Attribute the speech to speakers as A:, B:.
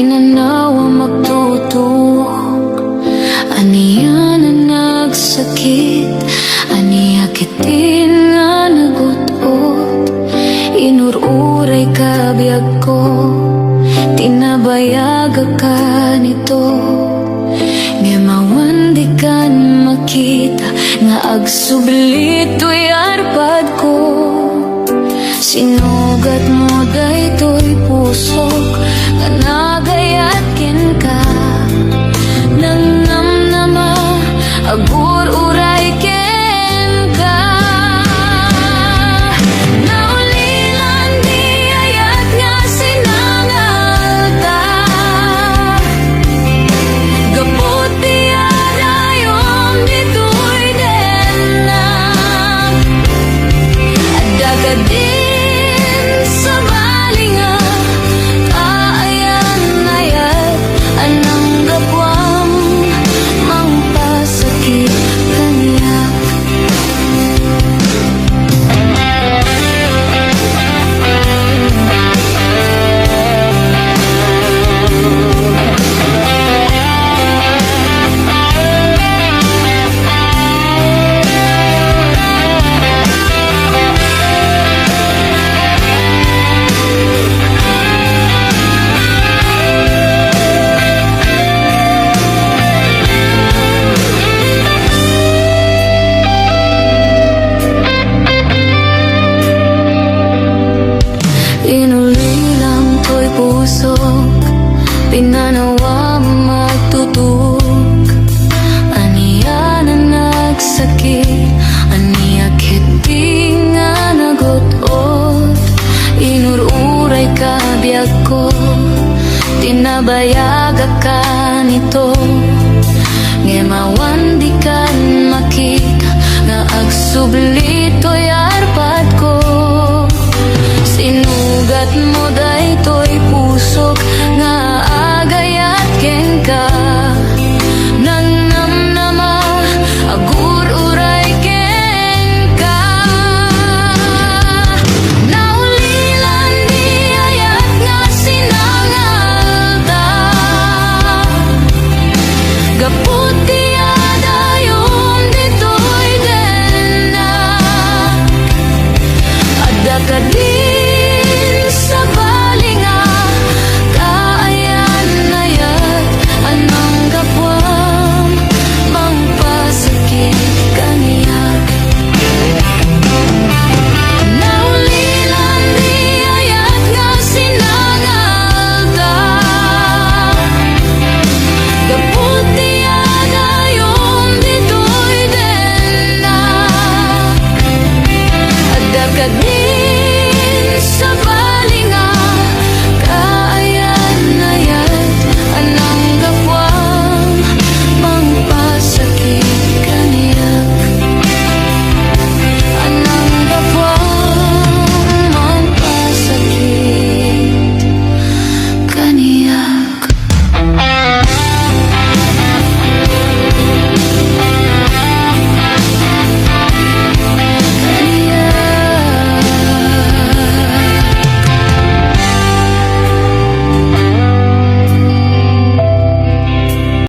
A: tinanawa magtutok. Aniya na nagsakit, aniya kitin nga nagutot. Inururay ka biyag ko, tinabayaga ka nito. Nga mawandi kan makita, nga agsublit to'y arpad ko. Sinugat mo daytoy pusok, nga nagayatkin ka. Nang namnama, agur-uray ken ka. Naulilan di ayat nga sinangalta. Gapot di arayom dito'y denna. Adagadi sa balinga, kaayan-ayat anang gapwang mangpasakit kaniyak. Inulilang to'y pusok, pinanawa magtutok. Aniya na nagsakit, aniya kiti nga nagutot. Inururay ka biyag ko, tinabayaga ka nito. Nga mawandi kan makita, nga agsublit to'y arpad ko. Sinugat mo